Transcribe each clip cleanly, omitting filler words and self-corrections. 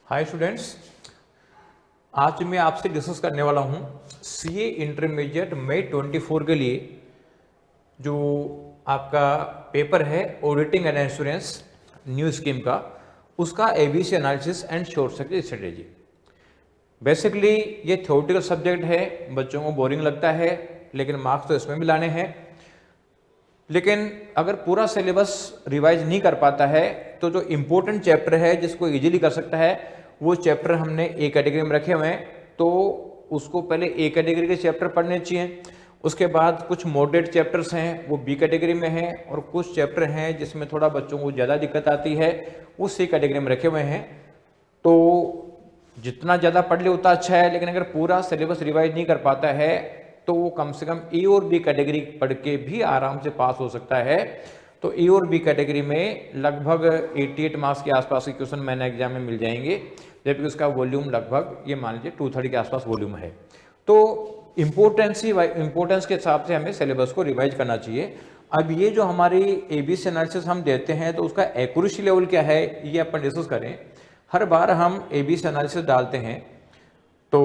Hi students, आज मैं आपसे डिस्कस करने वाला हूँ सीए इंटरमीडिएट मई 24 के लिए जो आपका पेपर है auditing and insurance new scheme का, उसका ABC analysis and short circuit strategy. Basically ये थ्योरेटिकल सब्जेक्ट है, बच्चों को बोरिंग लगता है, लेकिन मार्क्स तो इसमें भी लाने हैं। लेकिन अगर पूरा सिलेबस रिवाइज नहीं कर पाता है तो जो इम्पोर्टेंट चैप्टर है जिसको इजीली कर सकता है वो चैप्टर हमने ए कैटेगरी में रखे हुए हैं, तो उसको पहले ए कैटेगरी के चैप्टर पढ़ने चाहिए। उसके बाद कुछ मॉडरेट चैप्टर्स हैं वो बी कैटेगरी में हैं, और कुछ चैप्टर हैं जिसमें थोड़ा बच्चों को ज़्यादा दिक्कत आती है वो सी कैटेगरी में रखे हुए हैं। तो जितना ज़्यादा पढ़ ले उतना अच्छा है, लेकिन अगर पूरा सिलेबस रिवाइज नहीं कर पाता है तो वो कम से कम ए और बी कैटेगरी पढ़ के भी आराम से पास हो सकता है। तो ए और बी कैटेगरी में लगभग 88 मार्क्स के आसपास के क्वेश्चन मैंने एग्जाम में मिल जाएंगे, जबकि उसका वॉल्यूम लगभग ये मान लीजिए 230 के आसपास वॉल्यूम है। तो इम्पोर्टेंस के हिसाब से हमें सिलेबस को रिवाइज करना चाहिए। अब ये जो हमारी एबीसी एनालिसिस हम देते हैं तो उसका एक्यूरेसी लेवल क्या है ये अपन डिस्कस करें। हर बार हम एबीसी एनालिसिस डालते हैं, तो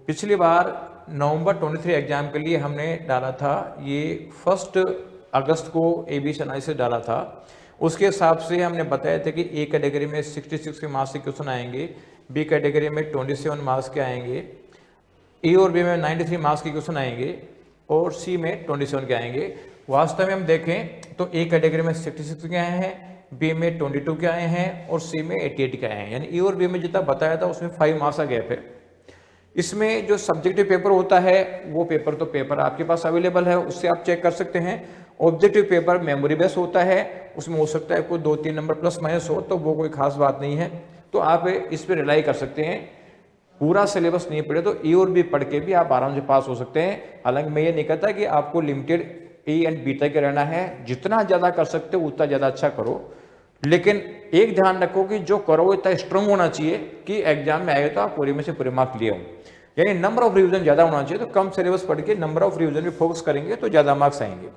पिछली बार नवंबर 23 एग्जाम के लिए हमने डाला था, ये 1 अगस्त को एबीसी एनालिसिस डाला था। उसके हिसाब से हमने बताया था कि ए कैटेगरी में 66 के मार्क्स के क्वेश्चन आएंगे, बी कैटेगरी में 27 मार्क्स के आएंगे, ए और बी में 93 मार्क्स के क्वेश्चन आएंगे, और सी में 27 के आएंगे। वास्तव में हम देखें तो ए कैटेगरी में 66 के आए हैं, बी में 22 के आए हैं, और सी में 88 के आए हैं। यानी ए और बी में जितना बताया था उसमें 5 मार्क्स का गैप है। इसमें जो सब्जेक्टिव पेपर होता है वो पेपर आपके पास अवेलेबल है, उससे आप चेक कर सकते हैं। ऑब्जेक्टिव पेपर मेमोरी बेस होता है, उसमें हो सकता है कोई 2-3 नंबर प्लस माइनस हो, तो वो कोई खास बात नहीं है, तो आप इस पर रिलाई कर सकते हैं। पूरा सिलेबस नहीं पढ़े तो ए और बी पढ़ के भी आप आराम से पास हो सकते हैं। हालांकि मैं ये नहीं कहता कि आपको लिमिटेड ए एंड बी तक रहना है, जितना ज़्यादा कर सकते हो उतना ज़्यादा अच्छा करो, लेकिन एक ध्यान रखो कि जो करो इतना स्ट्रांग होना चाहिए कि एग्जाम में आए तो आप पूरे में से पूरे मार्क्स लिए हो। यानी नंबर ऑफ रिवीजन ज़्यादा होना चाहिए, तो कम सिलेबस पढ़ के नंबर ऑफ रिवीजन भी फोकस करेंगे तो ज़्यादा मार्क्स आएंगे।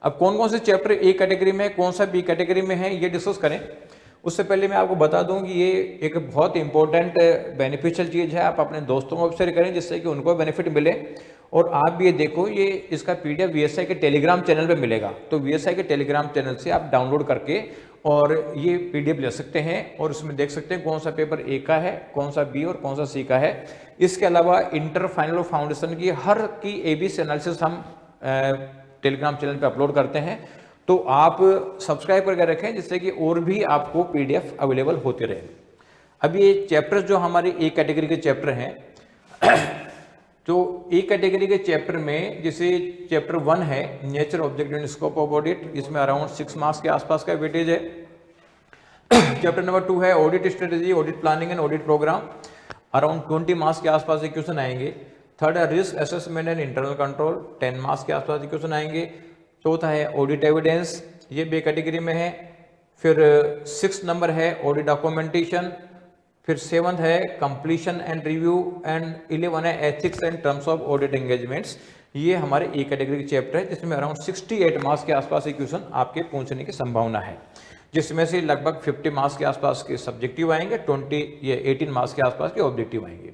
अब कौन कौन से चैप्टर ए कैटेगरी में, कौन सा बी कैटेगरी में है, ये डिस्कस करें। उससे पहले मैं आपको बता दूं कि ये एक बहुत इंपॉर्टेंट बेनिफिशियल चीज़ है, आप अपने दोस्तों को शेयर करें जिससे कि उनको बेनिफिट मिले। और आप भी ये देखो, ये इसका पीडीएफ वीएसआई के टेलीग्राम चैनल पे मिलेगा, तो वीएसआई के टेलीग्राम चैनल से आप डाउनलोड करके और ये पीडीएफ ले सकते हैं, और उसमें देख सकते हैं कौन सा पेपर ए का है, कौन सा बी और कौन सा सी का है। इसके अलावा इंटर, फाइनल और फाउंडेशन की हर की एबीसी एनालिसिस हम टेलीग्राम चैनल पे अपलोड करते हैं, तो आप सब्सक्राइब करके रखें जिससे कि और भी आपको पीडीएफ अवेलेबल होते रहे। अब ये चैप्टर जो हमारे ए कैटेगरी के चैप्टर हैं, तो ए कैटेगरी के चैप्टर में जैसे चैप्टर 1 है nature, object and scope of audit, इसमें अराउंड 6 मार्क्स के आसपास का वेटेज है। चैप्टर नंबर 2 है audit strategy, audit planning and audit programme, around 20 marks के आसपास के क्वेश्चन आएंगे। थर्ड है risk assessment and internal control, 10 marks के आसपास के क्वेश्चन आएंगे। चौथा है ऑडिट एविडेंस, ये बी कैटेगरी में है। फिर 6 नंबर है ऑडिट डॉक्यूमेंटेशन, फिर 7th है कंप्लीशन एंड रिव्यू, एंड 11 है ethics and terms of audit engagements. ये हमारे ए कैटेगरी के चैप्टर है जिसमें अराउंड 68 मार्क्स के आसपास के क्वेश्चन आपके पूछने की संभावना है, जिसमें से लगभग 50 मार्क्स के आसपास के सब्जेक्टिव आएंगे, 18 मार्क्स के आसपास के ऑब्जेक्टिव आएंगे।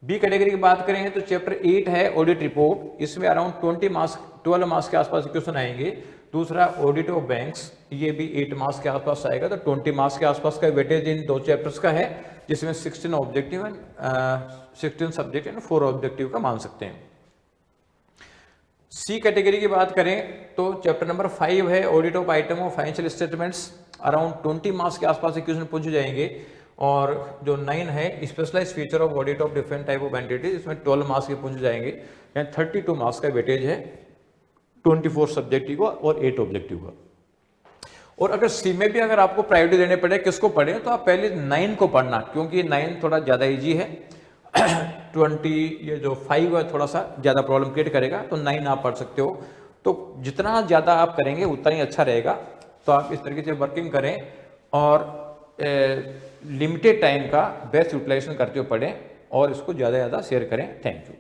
बी कैटेगरी की बात करें तो चैप्टर 8 है ऑडिट रिपोर्ट, इसमें अराउंड 12 मार्क्स के आसपास क्वेश्चन आएंगे। दूसरा ऑडिट ऑफ बैंक्स, ये भी 8 मार्क्स के आसपास आएगा, तो 20 मार्क्स के आसपास का वेटेज इन 2 चैप्टर्स का है, जिसमें 16 objective and 16 subject and 4 objective का मान सकते हैं। सी कैटेगरी की बात करें तो चैप्टर नंबर 5 है audit of item of financial statements, around 20 marks के आसपास के क्वेश्चन पूछे जाएंगे। और जो 9 है specialise feature of audit of different type of entities, इसमें 12 मार्क्स के पूछे जाएंगे, यानी 32 मार्क्स का वेटेज है, 24 सब्जेक्टिव का और 8 ऑब्जेक्टिव का। और अगर सी में भी अगर आपको प्रायोरिटी देने पड़े, किसको पढ़े, तो आप पहले 9 को पढ़ना, क्योंकि 9 थोड़ा ज़्यादा ईजी है। 20 ये जो 5 है थोड़ा सा ज़्यादा प्रॉब्लम क्रिएट करेगा, तो 9 आप पढ़ सकते हो। तो जितना ज़्यादा आप करेंगे उतना ही अच्छा रहेगा। तो आप इस तरीके से वर्किंग करें और लिमिटेड टाइम का बेस्ट यूटिलाइजेशन करते हुए पढ़ें, और इसको ज़्यादा से ज़्यादा शेयर करें। Thank you.